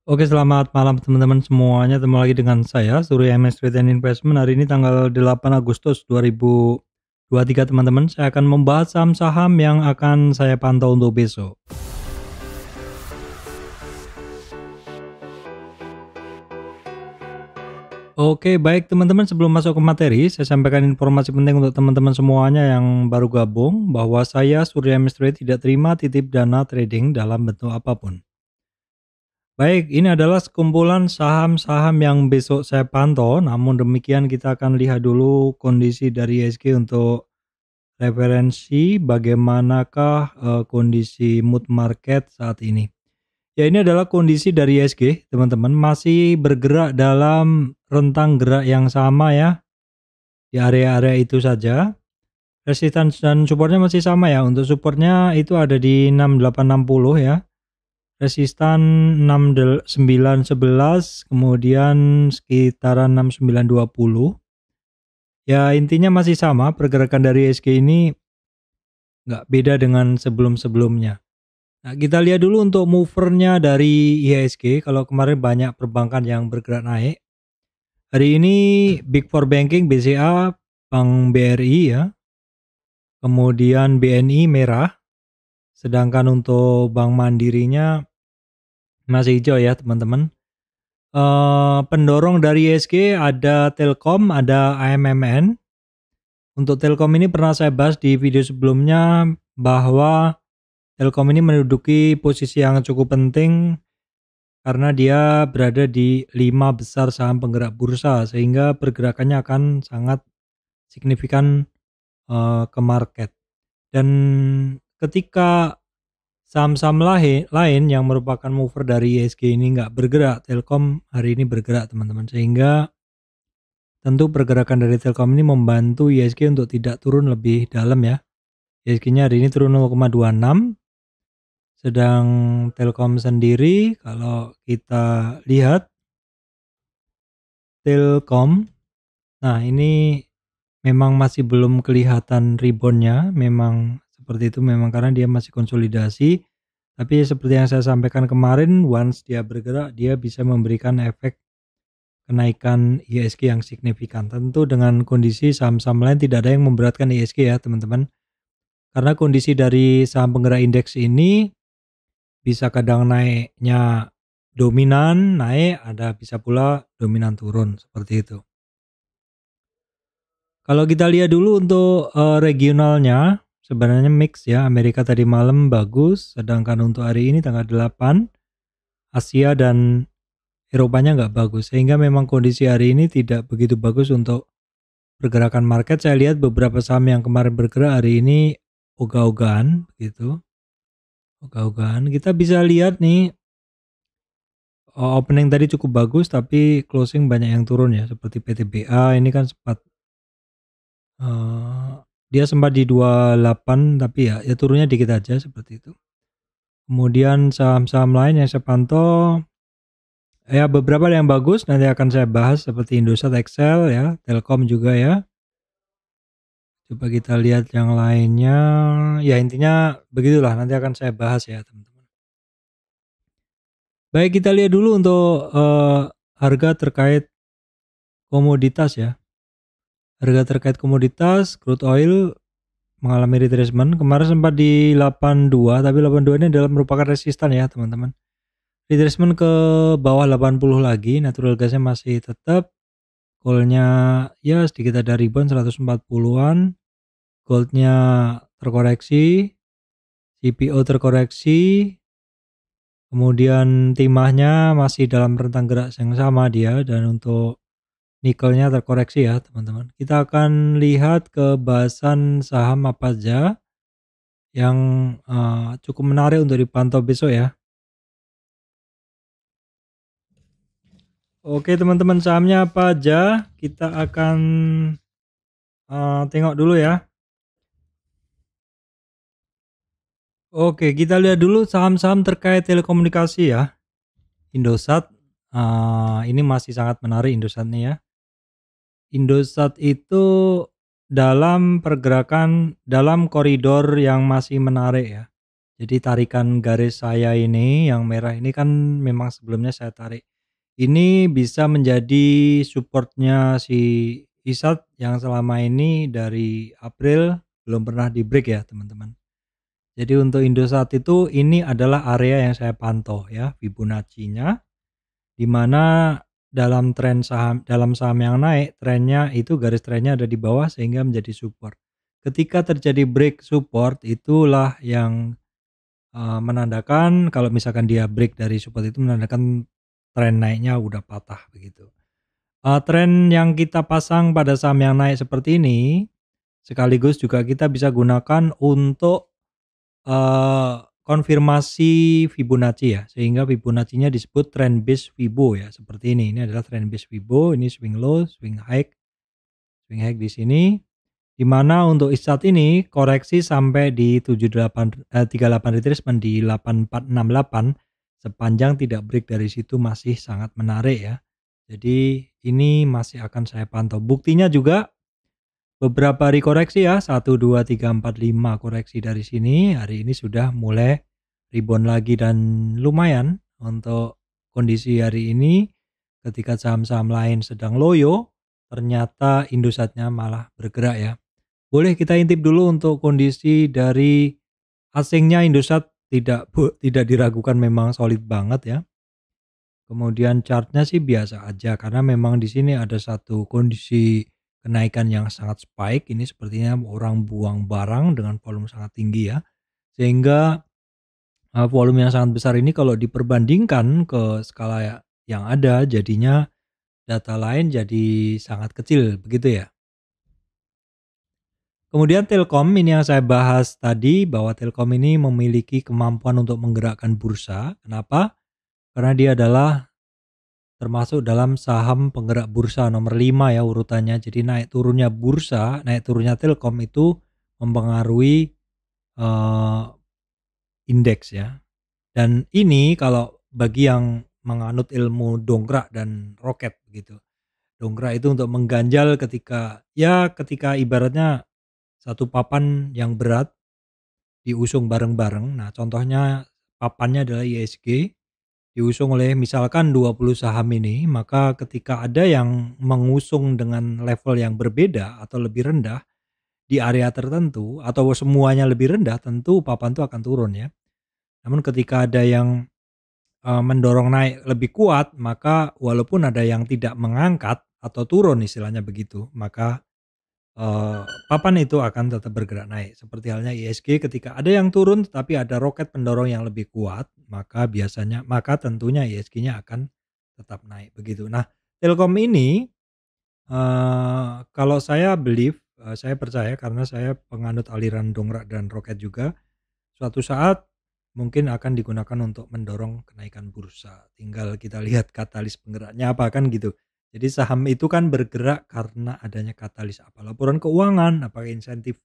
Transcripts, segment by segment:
Oke, selamat malam teman-teman semuanya. Ketemu lagi dengan saya, Surya MS Trade and Investment. Hari ini tanggal 8 Agustus 2023 teman-teman. Saya akan membahas saham-saham yang akan saya pantau untuk besok. Oke, baik teman-teman, sebelum masuk ke materi, saya sampaikan informasi penting untuk teman-teman semuanya yang baru gabung, bahwa saya, Surya MS Trade, tidak terima titip dana trading dalam bentuk apapun. Baik, ini adalah sekumpulan saham-saham yang besok saya pantau. Namun demikian kita akan lihat dulu kondisi dari IHSG untuk referensi bagaimanakah kondisi mood market saat ini. Ya, ini adalah kondisi dari IHSG, teman-teman, masih bergerak dalam rentang gerak yang sama ya, di area-area itu saja. Resistance dan supportnya masih sama ya. Untuk supportnya itu ada di 6860 ya. Resistan 6911, kemudian sekitaran 6920. Ya, intinya masih sama, pergerakan dari IHSG ini nggak beda dengan sebelum-sebelumnya. Nah, kita lihat dulu untuk movernya dari IHSG. Kalau kemarin banyak perbankan yang bergerak naik, hari ini Big Four Banking, BCA, Bank BRI ya, kemudian BNI merah, sedangkan untuk Bank Mandirinya masih hijau ya teman-teman. Pendorong dari IHSG ada Telkom, ada AMMN. Untuk Telkom ini pernah saya bahas di video sebelumnya bahwa Telkom ini menduduki posisi yang cukup penting karena dia berada di 5 besar saham penggerak bursa, sehingga pergerakannya akan sangat signifikan ke market. Dan ketika saham-saham lain yang merupakan mover dari IHSG ini nggak bergerak, Telkom hari ini bergerak teman-teman, sehingga tentu pergerakan dari Telkom ini membantu IHSG untuk tidak turun lebih dalam ya. IHSG-nya hari ini turun 0,26, sedang Telkom sendiri kalau kita lihat Telkom, nah ini memang masih belum kelihatan reboundnya, memang seperti itu, memang karena dia masih konsolidasi. Tapi seperti yang saya sampaikan kemarin, once dia bergerak, dia bisa memberikan efek kenaikan IHSG yang signifikan. Tentu dengan kondisi saham-saham lain tidak ada yang memberatkan IHSG ya teman-teman. Karena kondisi dari saham penggerak indeks ini bisa kadang naiknya dominan naik, ada bisa pula dominan turun, seperti itu. Kalau kita lihat dulu untuk regionalnya, sebenarnya mix ya. Amerika tadi malam bagus, sedangkan untuk hari ini tanggal 8, Asia dan Eropanya nggak bagus, sehingga memang kondisi hari ini tidak begitu bagus untuk pergerakan market. Saya lihat beberapa saham yang kemarin bergerak hari ini ogah-ogahan gitu. Ogah-ogahan. Kita bisa lihat nih, opening tadi cukup bagus tapi closing banyak yang turun ya, seperti PTBA ini kan sempat dia sempat di 28 tapi ya turunnya dikit aja seperti itu. Kemudian saham-saham lain yang saya pantau ya, beberapa yang bagus nanti akan saya bahas seperti Indosat, Excel ya, Telkom juga ya. Coba kita lihat yang lainnya. Ya intinya begitulah, nanti akan saya bahas ya teman-teman. Baik, kita lihat dulu untuk harga terkait komoditas ya. Harga terkait komoditas, crude oil mengalami retracement. Kemarin sempat di 82, tapi 82 ini adalah merupakan resistan ya teman-teman. Retracement ke bawah 80 lagi, natural gasnya masih tetap. Coalnya ya sedikit ada rebound 140-an. Goldnya terkoreksi, CPO terkoreksi, kemudian timahnya masih dalam rentang gerak yang sama dia, dan untuk nikelnya terkoreksi ya teman-teman. Kita akan lihat ke bahasan saham apa aja yang cukup menarik untuk dipantau besok ya. Oke teman-teman, sahamnya apa aja kita akan tengok dulu ya. Oke, kita lihat dulu saham-saham terkait telekomunikasi ya. Indosat, ini masih sangat menarik Indosat nih ya. Indosat itu dalam pergerakan dalam koridor yang masih menarik ya. Jadi tarikan garis saya ini yang merah ini kan memang sebelumnya saya tarik. Ini bisa menjadi supportnya si ISAT yang selama ini dari April belum pernah di-break ya teman-teman. Jadi untuk Indosat itu ini adalah area yang saya pantau ya, Fibonacci-nya, di mana dalam saham yang naik trennya itu garis trennya ada di bawah sehingga menjadi support. Ketika terjadi break support itulah yang menandakan kalau misalkan dia break dari support itu menandakan tren naiknya udah patah begitu. Tren yang kita pasang pada saham yang naik seperti ini sekaligus juga kita bisa gunakan untuk konfirmasi Fibonacci ya, sehingga Fibonacci-nya disebut trend base Fibo ya, seperti ini. Ini adalah trend base Fibo, ini swing low, swing high di sini. Di mana untuk ISAT ini koreksi sampai di 38 retracement di 8468 sepanjang tidak break dari situ masih sangat menarik ya. Jadi ini masih akan saya pantau. Buktinya juga beberapa hari koreksi ya, 1, 2, 3, 4, 5 koreksi dari sini. Hari ini sudah mulai rebound lagi dan lumayan untuk kondisi hari ini ketika saham-saham lain sedang loyo, ternyata Indosatnya malah bergerak ya. Boleh kita intip dulu untuk kondisi dari asingnya Indosat tidak diragukan memang solid banget ya. Kemudian chartnya sih biasa aja karena memang di sini ada satu kondisi kenaikan yang sangat spike. Ini sepertinya orang buang barang dengan volume sangat tinggi ya. Sehingga volume yang sangat besar ini kalau diperbandingkan ke skala yang ada jadinya data lain jadi sangat kecil begitu ya. Kemudian Telkom ini yang saya bahas tadi bahwa Telkom ini memiliki kemampuan untuk menggerakkan bursa. Kenapa? Karena dia adalah termasuk dalam saham penggerak bursa nomor 5 ya urutannya. Jadi naik turunnya bursa, naik turunnya Telkom itu mempengaruhi indeks ya. Dan ini kalau bagi yang menganut ilmu dongkrak dan roket begitu. Dongkrak itu untuk mengganjal ketika ibaratnya satu papan yang berat diusung bareng-bareng. Nah, contohnya papannya adalah ISG diusung oleh misalkan 20 saham ini, maka ketika ada yang mengusung dengan level yang berbeda atau lebih rendah di area tertentu atau semuanya lebih rendah, tentu papan itu akan turun ya. Namun ketika ada yang mendorong naik lebih kuat, maka walaupun ada yang tidak mengangkat atau turun istilahnya begitu, maka papan itu akan tetap bergerak naik. Seperti halnya ISG ketika ada yang turun tetapi ada roket pendorong yang lebih kuat, maka tentunya ISG-nya akan tetap naik begitu. Nah, Telkom ini kalau saya saya percaya karena saya penganut aliran dongkrak dan roket juga, suatu saat mungkin akan digunakan untuk mendorong kenaikan bursa. Tinggal kita lihat katalis penggeraknya apa kan gitu. Jadi saham itu kan bergerak karena adanya katalis apa laporan keuangan, apakah insentif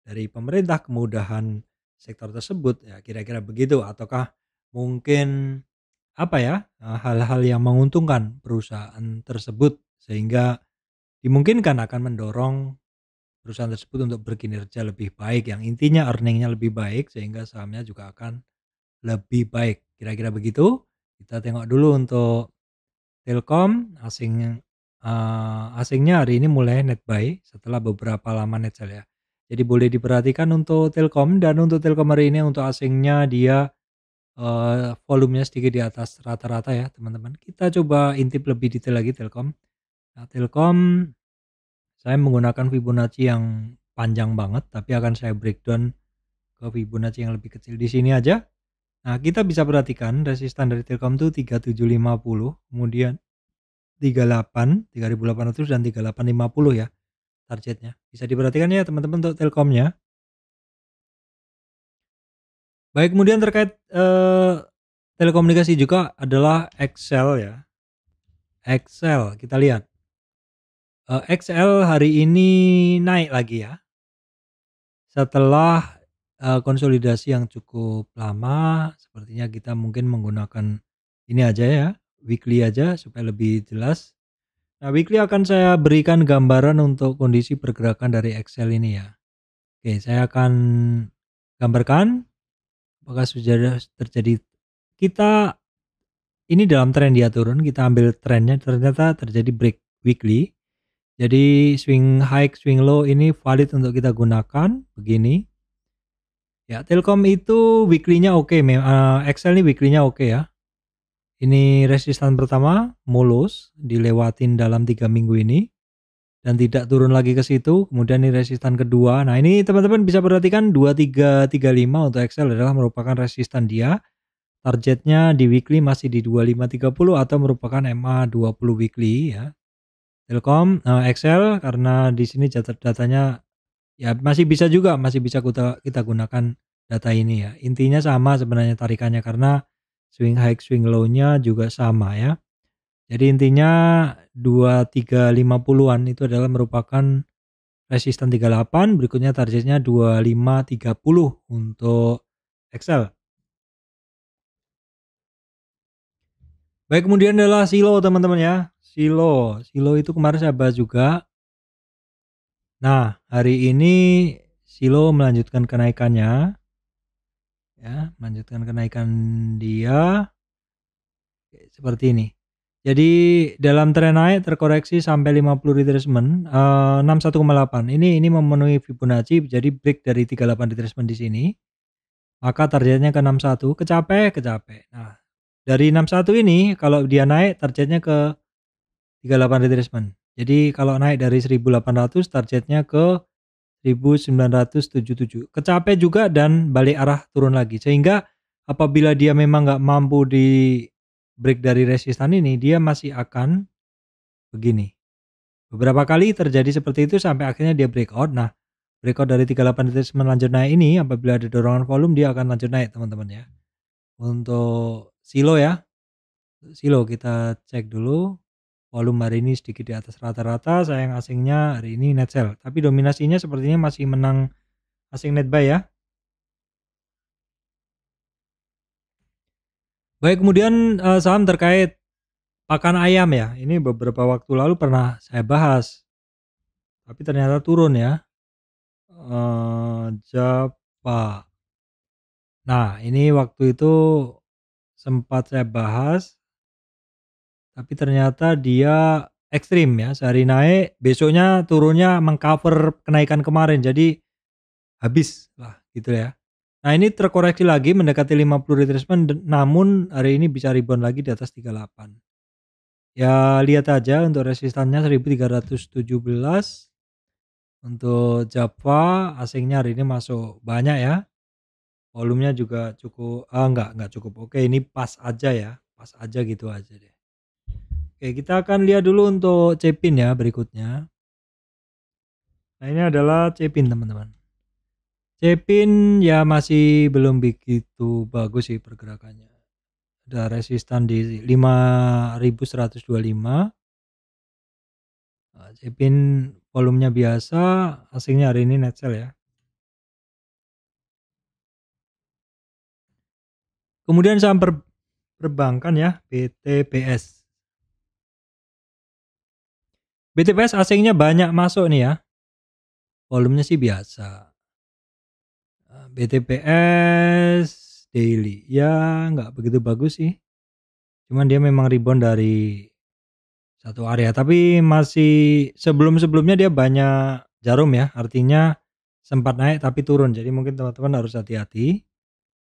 dari pemerintah, kemudahan sektor tersebut ya kira-kira begitu ataukah mungkin apa ya hal-hal yang menguntungkan perusahaan tersebut sehingga dimungkinkan akan mendorong perusahaan tersebut untuk berkinerja lebih baik yang intinya earningnya lebih baik sehingga sahamnya juga akan lebih baik. Kira-kira begitu. Kita tengok dulu untuk Telkom asingnya hari ini mulai net buy setelah beberapa lama net sell ya. Jadi boleh diperhatikan untuk Telkom dan untuk Telkom hari ini untuk asingnya dia volumenya sedikit di atas rata-rata ya teman-teman. Kita coba intip lebih detail lagi Telkom. Nah, Telkom saya menggunakan Fibonacci yang panjang banget tapi akan saya breakdown ke Fibonacci yang lebih kecil di sini aja. Nah, kita bisa perhatikan resistan dari Telkom itu 3750, kemudian 38, 3800 dan 3850 ya targetnya. Bisa diperhatikan ya teman-teman untuk Telkomnya. Baik, kemudian terkait telekomunikasi juga adalah Excel ya. Excel kita lihat. Excel hari ini naik lagi ya. Setelah konsolidasi yang cukup lama, sepertinya kita mungkin menggunakan ini aja ya, weekly aja supaya lebih jelas. Nah, weekly akan saya berikan gambaran untuk kondisi pergerakan dari Excel ini ya. Oke, saya akan gambarkan apakah sudah terjadi, kita ini dalam tren dia turun, kita ambil trennya ternyata terjadi break weekly. Jadi swing high, swing low ini valid untuk kita gunakan begini. Ya, Telkom itu weekly-nya oke, Excel ini weekly-nya oke ya. Ini resistan pertama mulus dilewatin dalam 3 minggu ini dan tidak turun lagi ke situ. Kemudian ini resistan kedua. Nah, ini teman-teman bisa perhatikan 2335 untuk Excel adalah merupakan resistan dia. Targetnya di weekly masih di 2530 atau merupakan MA 20 weekly ya. Telkom, Excel karena di sini datanya ya masih bisa juga, masih bisa kita gunakan data ini ya. Intinya sama sebenarnya tarikannya karena swing high, swing low-nya juga sama ya. Jadi intinya 2350-an itu adalah merupakan resisten 38, berikutnya targetnya 2530 untuk Excel. Baik, kemudian adalah silo teman-teman ya. Silo itu kemarin saya bahas juga. Nah, hari ini silo melanjutkan kenaikannya ya, melanjutkan kenaikan dia seperti ini. Jadi dalam tren naik terkoreksi sampai 50 retracement 61,8. Ini memenuhi Fibonacci, jadi break dari 38 retracement di sini. Maka targetnya ke 61, kecapai. Nah, dari 61 ini kalau dia naik targetnya ke 38 retracement. Jadi kalau naik dari 1800 targetnya ke 1977. Kecapai juga dan balik arah turun lagi. Sehingga apabila dia memang nggak mampu di break dari resistan ini, dia masih akan begini. Beberapa kali terjadi seperti itu sampai akhirnya dia breakout. Nah, breakout dari 38 retracement lanjut naik ini apabila ada dorongan volume dia akan lanjut naik teman-teman ya. Untuk silo ya, silo kita cek dulu. Volume hari ini sedikit di atas rata-rata, sayang asingnya hari ini net sell. Tapi dominasinya sepertinya masih menang asing net buy ya. Baik, kemudian saham terkait pakan ayam ya. Ini beberapa waktu lalu pernah saya bahas, tapi ternyata turun ya. Japa. Nah, ini waktu itu sempat saya bahas, tapi ternyata dia ekstrim ya. Sehari naik, besoknya turunnya mengcover kenaikan kemarin. Jadi habis lah gitu ya. Nah, ini terkoreksi lagi mendekati 50 retracement namun hari ini bisa rebound lagi di atas 38. Ya lihat aja untuk resistannya 1317. Untuk Java asingnya hari ini masuk banyak ya. Volumenya juga cukup enggak cukup. Oke, ini pas aja ya. Pas aja gitu aja deh. Oke, kita akan lihat dulu untuk Cepin ya berikutnya. Nah, ini adalah Cepin teman-teman. Cepin ya masih belum begitu bagus sih pergerakannya. Ada resistan di 5125. Cepin volumenya biasa, asingnya hari ini net sell ya. Kemudian saham perbankan ya, BTPS. BTPS asingnya banyak masuk nih ya. Volumenya sih biasa. BTPS daily ya nggak begitu bagus sih. Cuman dia memang rebound dari satu area, tapi masih sebelum-sebelumnya dia banyak jarum ya, artinya sempat naik tapi turun. Jadi mungkin teman-teman harus hati-hati.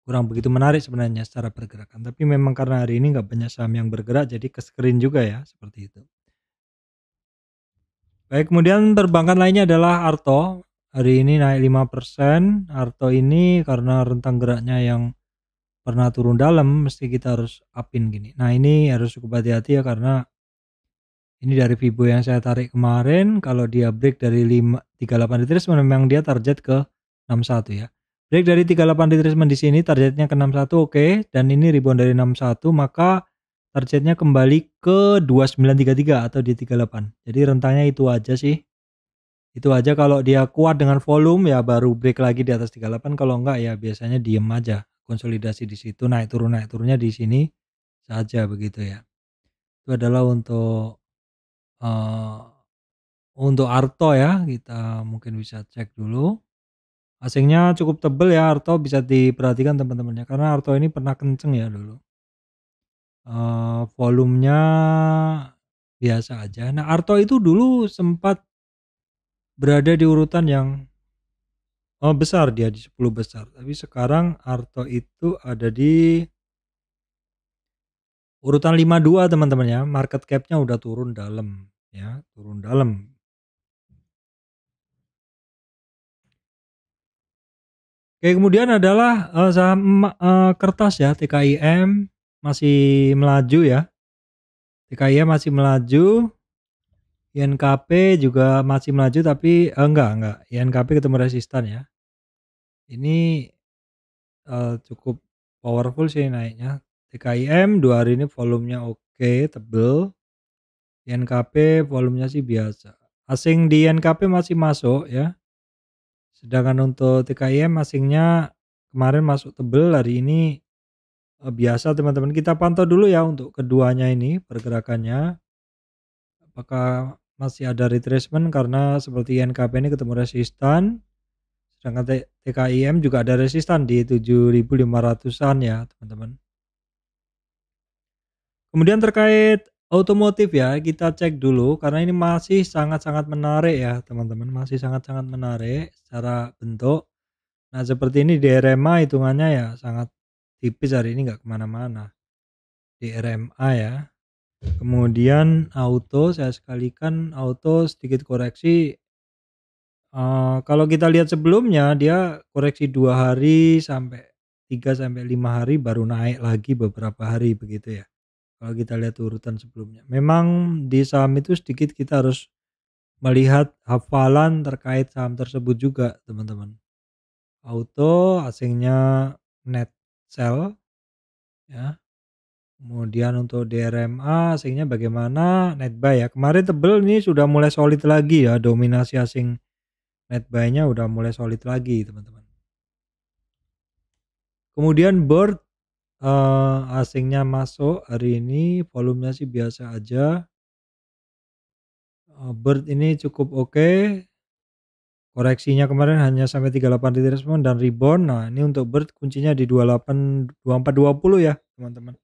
Kurang begitu menarik sebenarnya secara pergerakan, tapi memang karena hari ini nggak banyak saham yang bergerak jadi ke screen juga ya, seperti itu. Baik, kemudian perbankan lainnya adalah Arto. Hari ini naik 5%. Arto ini karena rentang geraknya yang pernah turun dalam, mesti kita harus upin gini. Nah, ini harus cukup hati-hati ya karena ini dari Fibo yang saya tarik kemarin, kalau dia break dari 38 retracement memang dia target ke 61 ya. Break dari 38 retracement di sini targetnya ke 61 oke, dan ini rebound dari 61 maka targetnya kembali ke 2933 atau di 38. Jadi rentangnya itu aja sih. Itu aja, kalau dia kuat dengan volume ya baru break lagi di atas 38, kalau enggak ya biasanya diem aja. Konsolidasi di situ naik turunnya di sini saja begitu ya. Itu adalah uh, untuk Arto ya, kita mungkin bisa cek dulu. Asingnya cukup tebel ya Arto, bisa diperhatikan teman-teman ya, karena Arto ini pernah kenceng ya dulu. Volumenya biasa aja. Nah, Arto itu dulu sempat berada di urutan yang besar, dia di 10 besar. Tapi sekarang Arto itu ada di urutan 52 teman-teman ya. Market cap-nya udah turun dalam ya, turun dalam. Oke, kemudian adalah saham kertas ya, TKIM masih melaju ya. TKIM masih melaju, INKP juga masih melaju tapi enggak, INKP ketemu resistan ya. Ini cukup powerful sih naiknya. TKIM 2 hari ini volumenya oke, tebel. INKP volumenya sih biasa. Asing di INKP masih masuk ya. Sedangkan untuk TKIM asingnya kemarin masuk tebel, hari ini biasa teman-teman. Kita pantau dulu ya untuk keduanya ini pergerakannya. Apakah masih ada retracement, karena seperti INKP ini ketemu resistan. Sedangkan TKIM juga ada resistan di 7.500-an ya teman-teman. Kemudian terkait otomotif ya, kita cek dulu karena ini masih sangat-sangat menarik ya teman-teman, masih sangat-sangat menarik secara bentuk. Nah, seperti ini di RMA hitungannya ya sangat tipis hari ini, nggak kemana-mana di RMA ya. Kemudian auto, saya sekalikan auto sedikit koreksi. Kalau kita lihat sebelumnya dia koreksi 2 hari sampai 3 sampai 5 hari baru naik lagi beberapa hari begitu ya. Kalau kita lihat urutan sebelumnya. Memang di saham itu sedikit kita harus melihat hafalan terkait saham tersebut juga teman-teman. Auto asingnya net sell ya. Kemudian untuk DRMA asingnya bagaimana, net buy ya. Kemarin tebel, ini sudah mulai solid lagi ya, dominasi asing net buy-nya udah mulai solid lagi teman-teman. Kemudian Bird asingnya masuk hari ini, volumenya sih biasa aja. Bird ini cukup oke. Koreksinya kemarin hanya sampai 38 retracement dan rebound. Nah, ini untuk Bird kuncinya di 28 2420 ya, teman-teman.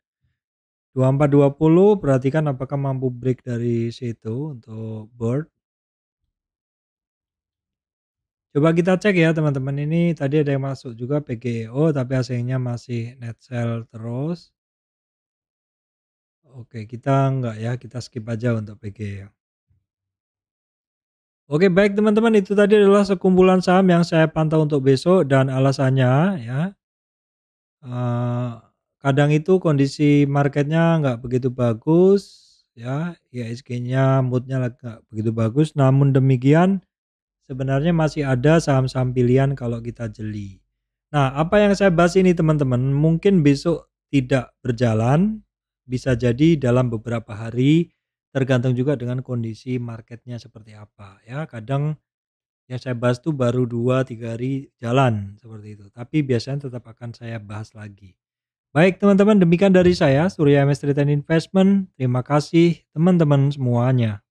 2420, perhatikan apakah mampu break dari situ untuk Bird. Coba kita cek ya teman-teman, ini tadi ada yang masuk juga PGEO tapi asingnya masih net sell terus. Oke, kita enggak ya, kita skip aja untuk PGEO. Oke, baik teman-teman, itu tadi adalah sekumpulan saham yang saya pantau untuk besok dan alasannya ya. Kadang itu kondisi marketnya nggak begitu bagus ya, IHSG-nya moodnya nggak begitu bagus, namun demikian sebenarnya masih ada saham-saham pilihan kalau kita jeli. Nah, apa yang saya bahas ini teman-teman mungkin besok tidak berjalan, bisa jadi dalam beberapa hari, tergantung juga dengan kondisi marketnya seperti apa ya. Kadang yang saya bahas tuh baru 2-3 hari jalan seperti itu, tapi biasanya tetap akan saya bahas lagi. Baik teman-teman, demikian dari saya Surya MS Trade and Investment. Terima kasih teman-teman semuanya.